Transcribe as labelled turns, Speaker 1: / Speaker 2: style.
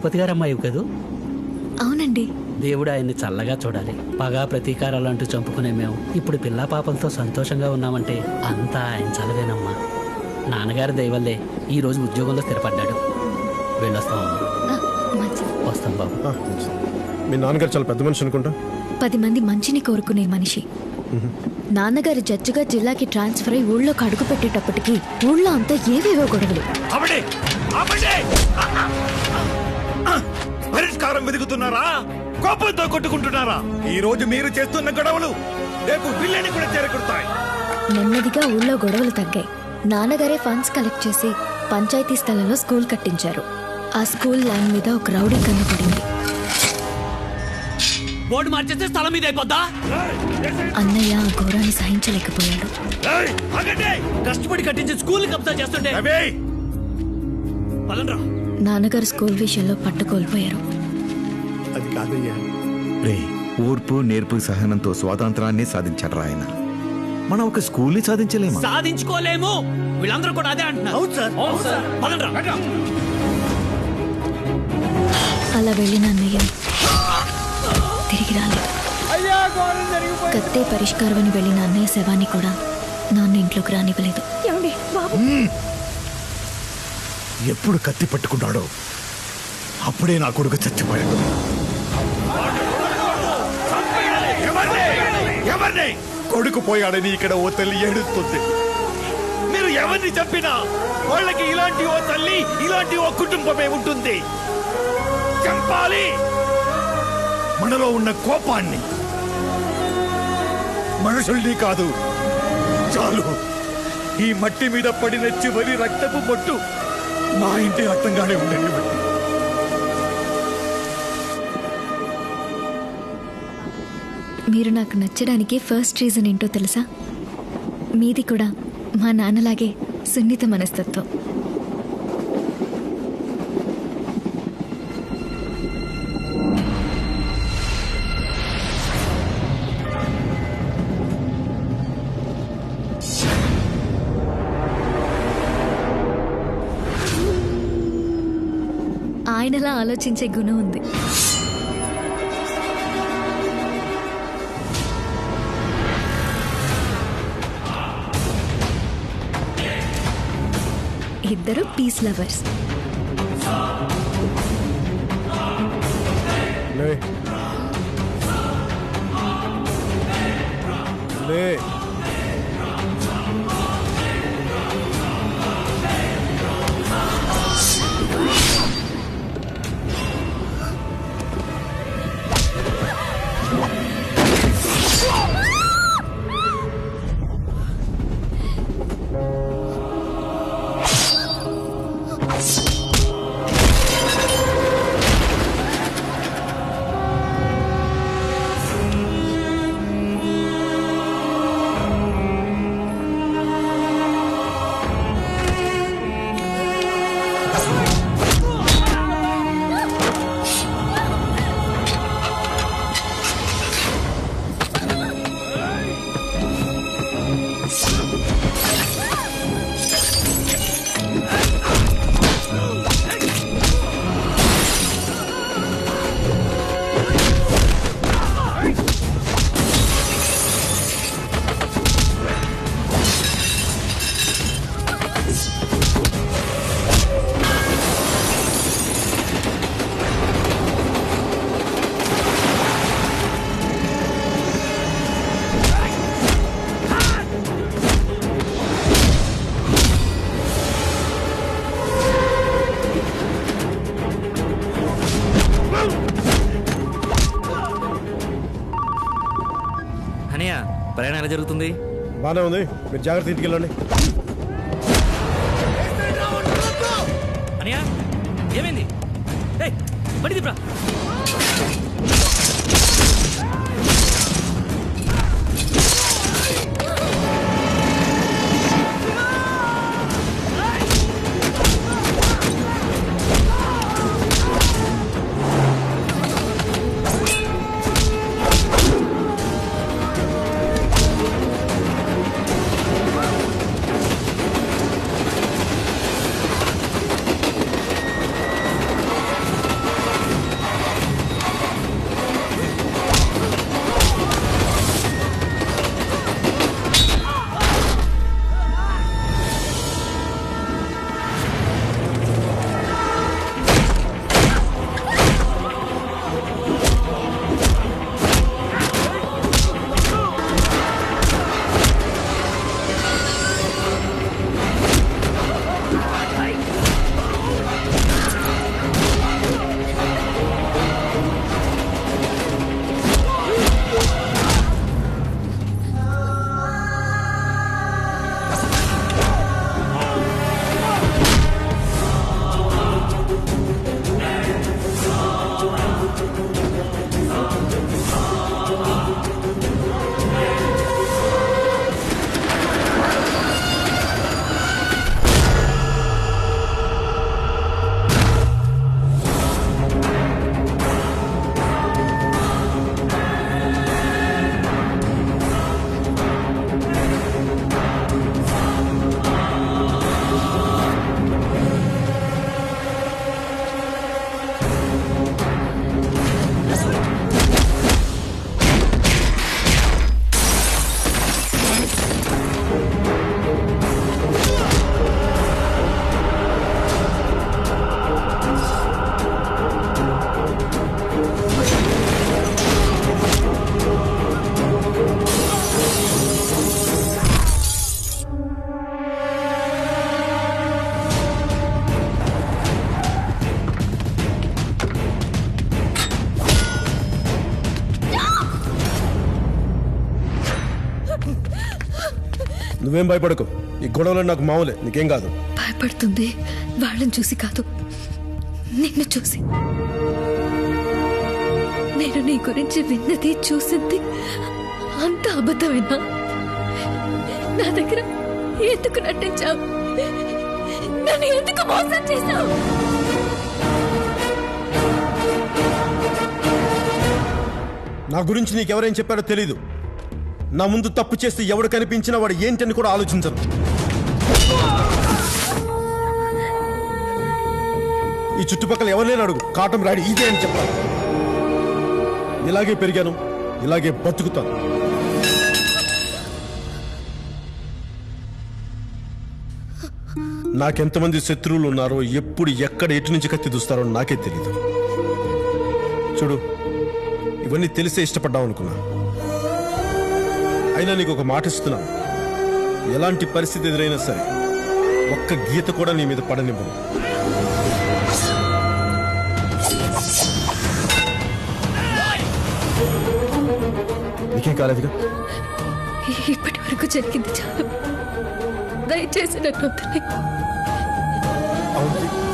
Speaker 1: రఘుపతి గారు అమ్మాయి కదూ?
Speaker 2: అవునండి.
Speaker 1: దేవుడు ఆయన్ని చల్లగా చూడాలి. పగా ప్రతీకారాలు అంటూ చంపుకునే మేము ఇప్పుడు పిల్లా పాపలతో సంతోషంగా ఉన్నామంటే అంతా ఆయన చలవేనమ్మా. నాన్నగారి దయవల్లే ఈ రోజు ఉద్యోగంలో స్థిరపడ్డాడు. వెళ్ళొస్తామమ్మా. వస్తాం బాబు.
Speaker 3: మీ నాన్నగారు చాలా పెద్ద మనిషి అనుకుంటా.
Speaker 2: 10 మంది మంచిని కోరుకునే మనిషి. నాన్నగారు జడ్జిగా జిల్లాకి ట్రాన్స్ఫర్ అయి ఊళ్ళోకి అడుగు పెట్టేటప్పటికి ఊళ్ళో అంతా ఏవేవో గొడవలు.
Speaker 4: పరిష్కారం వెతుకుతున్నారా? కోపంతో కొట్టుకుంటున్నారా? ఈ రోజు మీరు చేస్తున్న గొడవలు రేపు పిల్లని కూడా చేరకుడతాయి.
Speaker 2: నెమ్మదిగా ఊళ్ళో గొడవలు తగ్గాయి. నాన్నగారే ఫండ్స్ కలెక్ట్ చేసి పంచాయతీ స్థలంలో స్కూల్ కట్టించారు. ఆ స్కూల్ ల్యాండ్ మీద ఒక రౌడీ కన్ను పడింది.
Speaker 1: బోర్డు మార్చేస్తే స్థలం మీద అయిపోద్దా?
Speaker 2: అన్నయ్య ఆ ఘోరాన్ని సహించలేకపోయాడు.
Speaker 1: కష్టపడి కట్టించి స్కూల్ కబ్జా చేస్తుంటే
Speaker 2: నాన్నగారు స్కూల్ విషయంలో పట్టుకోల్పోయారు.
Speaker 3: అది కాదయ్యా.
Speaker 5: ఓర్పు నేర్పు సహనంతో స్వాతంత్రాన్ని సాధించాడు ఆయన. మనం ఒక స్కూల్ని సాధించలేము.
Speaker 1: సాధించుకోలేము. వీళ్ళందరూ కూడా అదే అంటున్నారు.
Speaker 2: అలా వెళ్ళిన అన్నయ్య తిరిగి రాలేదు. కత్తే పరిష్కారం అని వెళ్ళిన అన్నయ్య శవాన్ని కూడా నాన్న ఇంట్లోకి రానివ్వలేదు.
Speaker 4: ఎప్పుడు కత్తి పట్టుకున్నాడో అప్పుడే నా కొడుకు చచ్చిపోయాడు. ఎవరిని కొడుకు పోయాడని ఇక్కడ ఓ తల్లి ఏడుస్తుంది. మీరు ఎవరిని చంపినా వాళ్ళకి ఇలాంటి ఓ తల్లి, ఇలాంటి ఓ కుటుంబమే ఉంటుంది. చంపాలి. మనలో ఉన్న కోపాన్ని, మనుషుల్ని కాదు. చాలు. ఈ మట్టి మీద పడిన చివరి రక్తపు బొట్టు మా ఇంటి రక్తంగానే ఉండనివ్వండి.
Speaker 2: మీరు నాకు నచ్చడానికి ఫస్ట్ రీజన్ ఏంటో తెలుసా? మీది కూడా మా నాన్నలాగే సున్నిత మనస్తత్వం. ఆయనలా ఆలోచించే గుణం ఉంది. ఇద్దరు పీస్ లవర్స్.
Speaker 1: ప్రయాణం ఎలా జరుగుతుంది?
Speaker 3: బానే ఉంది. మీరు జాగ్రత్త ఇంటికి వెళ్ళండి.
Speaker 1: అనియా ఏమైంది? బడి దిప్రా.
Speaker 3: నువ్వేం భయపడకు, ఈ గొడవలు నాకు మామూలే, నీకేం కాదు.
Speaker 2: భయపడుతుంది వాళ్ళని చూసి కాదు, నిన్ను చూసి. నేను నీ గురించి విన్నది చూసింది అంత అబద్ధమేనా? నా దగ్గర ఎందుకు నటించావు? నన్ను ఎందుకు మోసం చేశావు?
Speaker 3: నా గురించి నీకెవరేం చెప్పారో తెలీదు. నా ముందు తప్పు చేస్తే ఎవడు కనిపించినా వాడు ఏంటని కూడా ఆలోచించరు. ఈ చుట్టుపక్కల ఎవరినైనా అడుగు, కాటం రాడి ఇదే అని చెప్పాలి. ఇలాగే పెరిగాను, ఇలాగే బతుకుతాను. నాకెంతమంది శత్రువులు ఉన్నారో, ఎప్పుడు ఎక్కడ ఎటు నుంచి కత్తి దూస్తారో నాకే తెలీదు. చూడు, ఇవన్నీ తెలిసే ఇష్టపడ్డావు అనుకున్నా. అయినా నీకు ఒక మాట ఇస్తున్నాను, ఎలాంటి పరిస్థితి ఎదురైనా సరే ఒక్క గీత కూడా నీ మీద పడనివ్వను. నీకేం కాలేదుగా?
Speaker 2: ఇప్పటి వరకు జరిగింది చాలు, దయచేసి నన్ను వదిలేయ్.
Speaker 3: అవును,